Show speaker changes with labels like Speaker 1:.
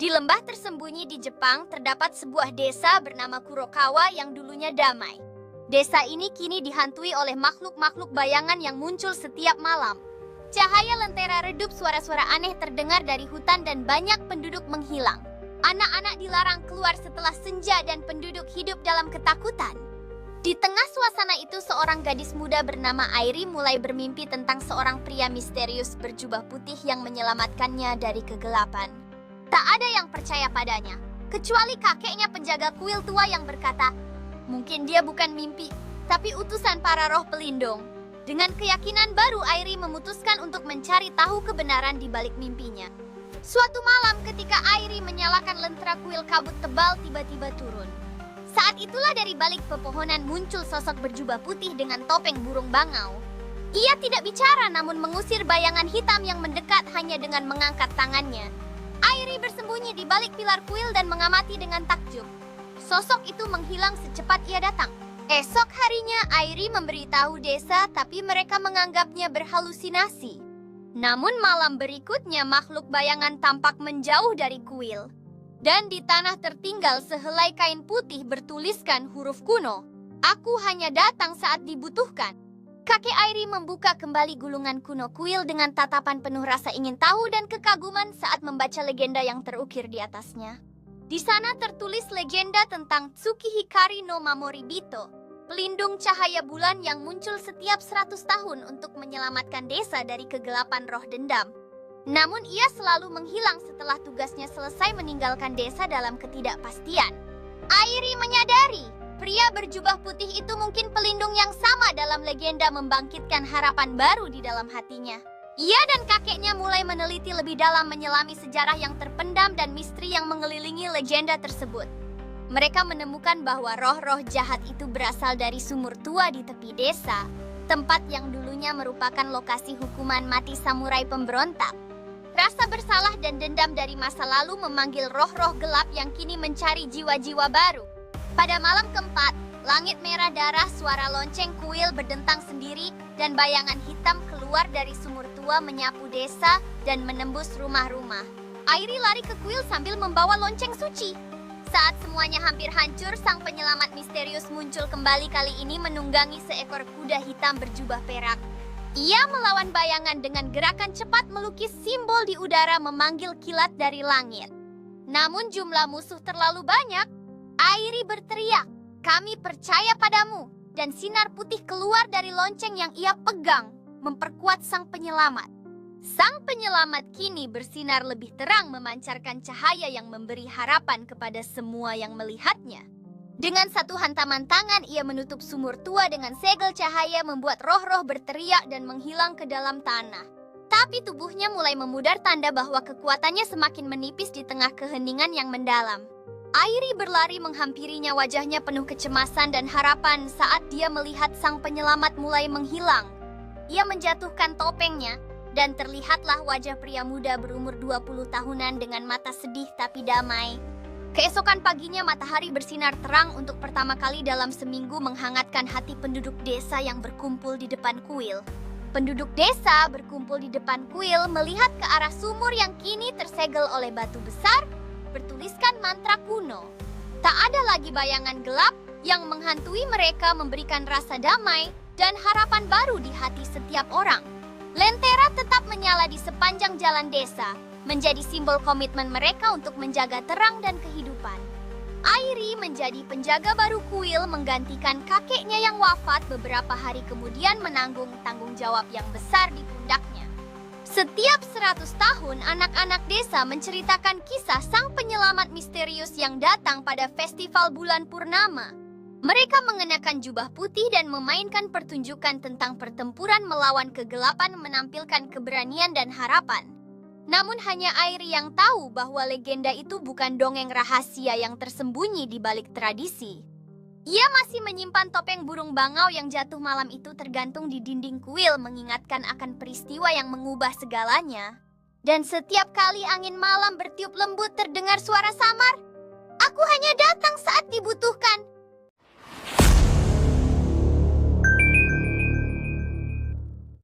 Speaker 1: Di lembah tersembunyi di Jepang terdapat sebuah desa bernama Kurokawa yang dulunya damai. Desa ini kini dihantui oleh makhluk-makhluk bayangan yang muncul setiap malam. Cahaya lentera redup, suara-suara aneh terdengar dari hutan dan banyak penduduk menghilang. Anak-anak dilarang keluar setelah senja dan penduduk hidup dalam ketakutan. Di tengah suasana itu seorang gadis muda bernama Airi mulai bermimpi tentang seorang pria misterius berjubah putih yang menyelamatkannya dari kegelapan. Tak ada yang percaya padanya, kecuali kakeknya penjaga kuil tua yang berkata, mungkin dia bukan mimpi, tapi utusan para roh pelindung. Dengan keyakinan baru, Airi memutuskan untuk mencari tahu kebenaran di balik mimpinya. Suatu malam ketika Airi menyalakan lentera, kuil kabut tebal tiba-tiba turun. Saat itulah dari balik pepohonan muncul sosok berjubah putih dengan topeng burung bangau. Ia tidak bicara namun mengusir bayangan hitam yang mendekat hanya dengan mengangkat tangannya. Airi bersembunyi di balik pilar kuil dan mengamati dengan takjub. Sosok itu menghilang secepat ia datang. Esok harinya Airi memberitahu desa, tapi mereka menganggapnya berhalusinasi. Namun malam berikutnya makhluk bayangan tampak menjauh dari kuil. Dan di tanah tertinggal sehelai kain putih bertuliskan huruf kuno. Aku hanya datang saat dibutuhkan. Kakek Airi membuka kembali gulungan kuno kuil dengan tatapan penuh rasa ingin tahu dan kekaguman saat membaca legenda yang terukir di atasnya. Di sana tertulis legenda tentang Tsukihikari no Mamoribito, pelindung cahaya bulan yang muncul setiap 100 tahun untuk menyelamatkan desa dari kegelapan roh dendam. Namun ia selalu menghilang setelah tugasnya selesai meninggalkan desa dalam ketidakpastian. Airi menyadari, pria berjubah putih itu mungkin pelindung yang sama dalam legenda, membangkitkan harapan baru di dalam hatinya. Ia dan kakeknya mulai meneliti lebih dalam, menyelami sejarah yang terpendam dan misteri yang mengelilingi legenda tersebut. Mereka menemukan bahwa roh-roh jahat itu berasal dari sumur tua di tepi desa, tempat yang dulunya merupakan lokasi hukuman mati samurai pemberontak. Rasa bersalah dan dendam dari masa lalu memanggil roh-roh gelap yang kini mencari jiwa-jiwa baru. Pada malam keempat, langit merah darah, suara lonceng kuil berdentang sendiri, dan bayangan hitam keluar dari sumur tua menyapu desa dan menembus rumah-rumah. Airi lari ke kuil sambil membawa lonceng suci. Saat semuanya hampir hancur, sang penyelamat misterius muncul kembali, kali ini menunggangi seekor kuda hitam berjubah perak. Ia melawan bayangan dengan gerakan cepat, melukis simbol di udara memanggil kilat dari langit. Namun jumlah musuh terlalu banyak. Airi berteriak, "Kami percaya padamu!" Dan sinar putih keluar dari lonceng yang ia pegang, memperkuat sang penyelamat. Sang penyelamat kini bersinar lebih terang, memancarkan cahaya yang memberi harapan kepada semua yang melihatnya. Dengan satu hantaman tangan, ia menutup sumur tua dengan segel cahaya, membuat roh-roh berteriak dan menghilang ke dalam tanah. Tapi tubuhnya mulai memudar, tanda bahwa kekuatannya semakin menipis di tengah keheningan yang mendalam. Airi berlari menghampirinya, wajahnya penuh kecemasan dan harapan saat dia melihat sang penyelamat mulai menghilang. Ia menjatuhkan topengnya, dan terlihatlah wajah pria muda berumur 20 tahunan dengan mata sedih tapi damai. Keesokan paginya matahari bersinar terang untuk pertama kali dalam seminggu, menghangatkan hati penduduk desa yang berkumpul di depan kuil. Penduduk desa berkumpul di depan kuil melihat ke arah sumur yang kini tersegel oleh batu besar bertuliskan mantra kuno. Tak ada lagi bayangan gelap yang menghantui mereka, memberikan rasa damai dan harapan baru di hati setiap orang. Lentera tetap menyala di sepanjang jalan desa, menjadi simbol komitmen mereka untuk menjaga terang dan kehidupan. Airi menjadi penjaga baru kuil, menggantikan kakeknya yang wafat beberapa hari kemudian, menanggung tanggung jawab yang besar di pundaknya. Setiap 100 tahun, anak-anak desa menceritakan kisah sang penyelamat misterius yang datang pada festival bulan purnama. Mereka mengenakan jubah putih dan memainkan pertunjukan tentang pertempuran melawan kegelapan, menampilkan keberanian dan harapan. Namun hanya Airi yang tahu bahwa legenda itu bukan dongeng rahasia yang tersembunyi di balik tradisi. Ia masih menyimpan topeng burung bangau yang jatuh malam itu tergantung di dinding kuil, mengingatkan akan peristiwa yang mengubah segalanya. Dan setiap kali angin malam bertiup lembut terdengar suara samar, "Aku hanya datang saat dibutuhkan."